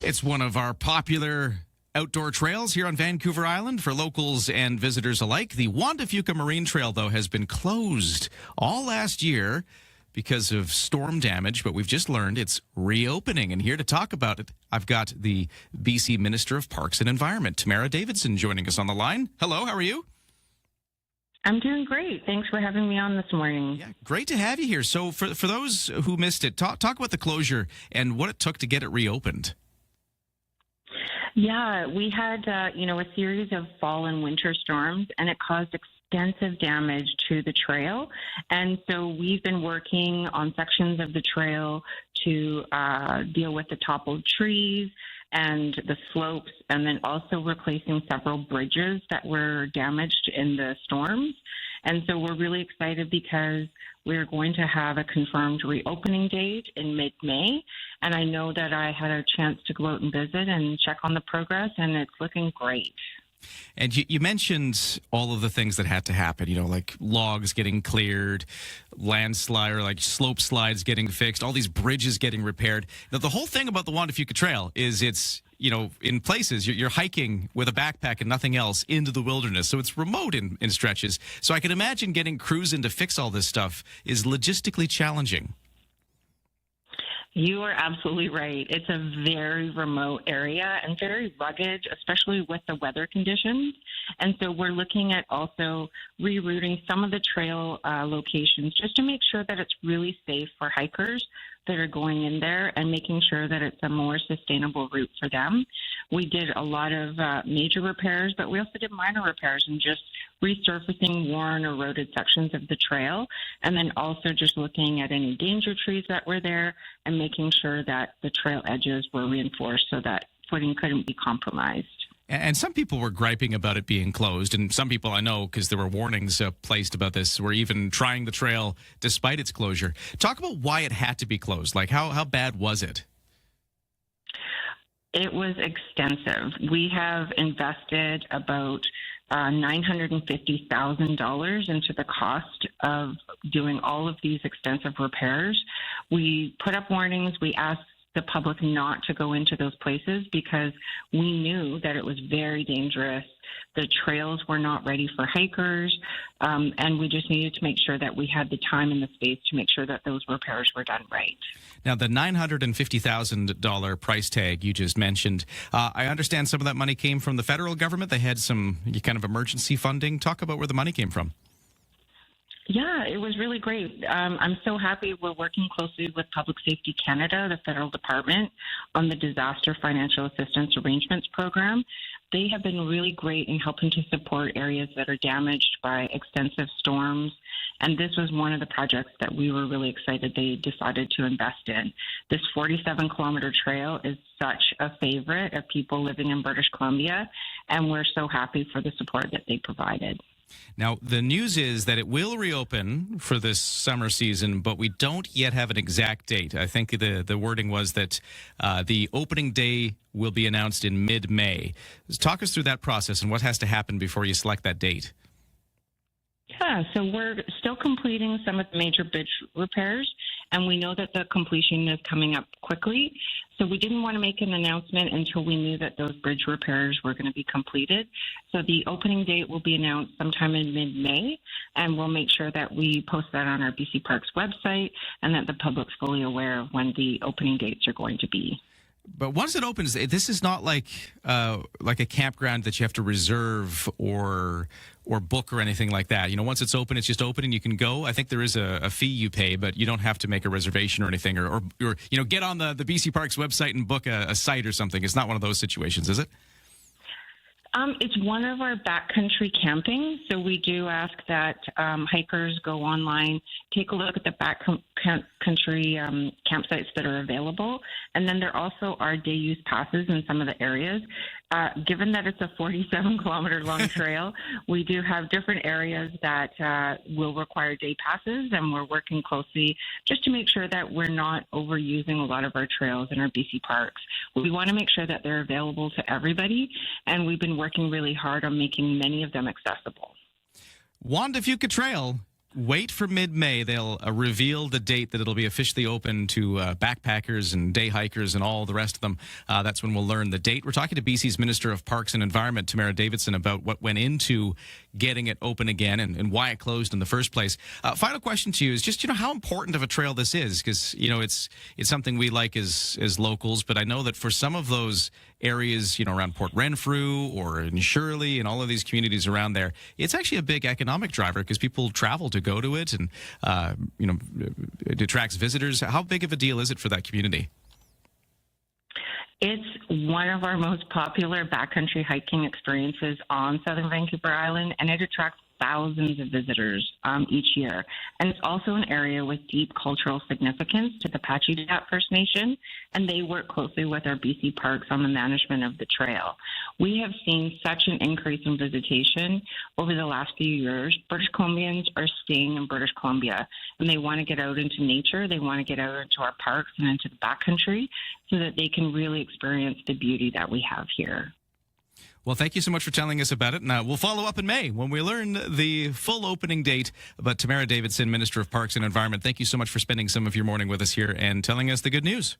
It's one of our popular outdoor trails here on Vancouver Island for locals and visitors alike. The Juan Fuca Marine Trail, though, has been closed all last year because of storm damage, but we've just learned it's reopening. And here to talk about it, I've got the BC Minister of Parks and Environment, Tamara Davidson, joining us on the line. Hello, how are you? I'm doing great. Thanks for having me on this morning. Yeah, great to have you here. So for those who missed it, talk about the closure and what it took to get it reopened. Yeah, we had, a series of fall and winter storms, and it caused extensive damage to the trail. And so we've been working on sections of the trail to deal with the toppled trees and the slopes, and then also replacing several bridges that were damaged in the storms. And so we're really excited because we're going to have a confirmed reopening date in mid-May. And I know that I had a chance to go out and visit and check on the progress, and it's looking great. And you mentioned all of the things that had to happen, like logs getting cleared, landslide or like slope slides getting fixed, all these bridges getting repaired. Now, the whole thing about the Juan Fuca Trail is it's, in places you're hiking with a backpack and nothing else into the wilderness. So it's remote in stretches. So I can imagine getting crews in to fix all this stuff is logistically challenging. You are absolutely right. It's a very remote area and very rugged, especially with the weather conditions. And so we're looking at also rerouting some of the trail locations just to make sure that it's really safe for hikers that are going in there and making sure that it's a more sustainable route for them. We did a lot of major repairs, but we also did minor repairs and just resurfacing worn or eroded sections of the trail, and then also just looking at any danger trees that were there and making sure that the trail edges were reinforced so that footing couldn't be compromised. And some people were griping about it being closed, and some people I know, because there were warnings placed about this, were even trying the trail despite its closure. Talk about why it had to be closed. Like, how bad was it? It was extensive. We have invested about $950,000 into the cost of doing all of these extensive repairs. We put up warnings. We asked the public not to go into those places because we knew that it was very dangerous. The trails were not ready for hikers, and we just needed to make sure that we had the time and the space to make sure that those repairs were done right. Now, the $950,000 price tag you just mentioned, I understand some of that money came from the federal government. They had some kind of emergency funding. Talk about where the money came from. Yeah, it was really great. I'm so happy we're working closely with Public Safety Canada, the federal department, on the Disaster Financial Assistance Arrangements Program. They have been really great in helping to support areas that are damaged by extensive storms. And this was one of the projects that we were really excited they decided to invest in. This 47-kilometer trail is such a favorite of people living in British Columbia, and we're so happy for the support that they provided. Now, the news is that it will reopen for this summer season, but we don't yet have an exact date. I think the wording was that the opening day will be announced in mid-May. Talk us through that process and what has to happen before you select that date. Yeah, so we're still completing some of the major bridge repairs, and we know that the completion is coming up quickly. So we didn't want to make an announcement until we knew that those bridge repairs were going to be completed. So the opening date will be announced sometime in mid-May, and we'll make sure that we post that on our BC Parks website and that the public's fully aware of when the opening dates are going to be. But once it opens, this is not like a campground that you have to reserve or book or anything like that. Once it's open, it's just open and you can go. I think there is a fee you pay, but you don't have to make a reservation or anything or get on the BC Parks website and book a site or something. It's not one of those situations, is it? It's one of our backcountry camping, so we do ask that hikers go online, take a look at the backcountry campsites that are available, and then there also are day use passes in some of the areas. Given that it's a 47-kilometer long trail, we do have different areas that will require day passes, and we're working closely just to make sure that we're not overusing a lot of our trails in our BC parks. We want to make sure that they're available to everybody, and we've been working really hard on making many of them accessible. Juan Fuca Trail wait for mid-May. They'll reveal the date that it'll be officially open to backpackers and day hikers and all the rest of them. That's when we'll learn the date. We're talking to BC's Minister of Parks and Environment, Tamara Davidson, about what went into getting it open again and why it closed in the first place. Final question to you is just, how important of a trail this is, because, it's something we like as locals, but I know that for some of those areas, around Port Renfrew or in Shirley and all of these communities around there, it's actually a big economic driver because people travel to go to it and, it attracts visitors. How big of a deal is it for that community? It's one of our most popular backcountry hiking experiences on Southern Vancouver Island, and it attracts thousands of visitors each year. And it's also an area with deep cultural significance to the Pacheedaht First Nation, and they work closely with our BC Parks on the management of the trail. We have seen such an increase in visitation over the last few years. British Columbians are staying in British Columbia, and they want to get out into nature. They want to get out into our parks and into the backcountry so that they can really experience the beauty that we have here. Well, thank you so much for telling us about it. And we'll follow up in May when we learn the full opening date. But Tamara Davidson, Minister of Parks and Environment, thank you so much for spending some of your morning with us here and telling us the good news.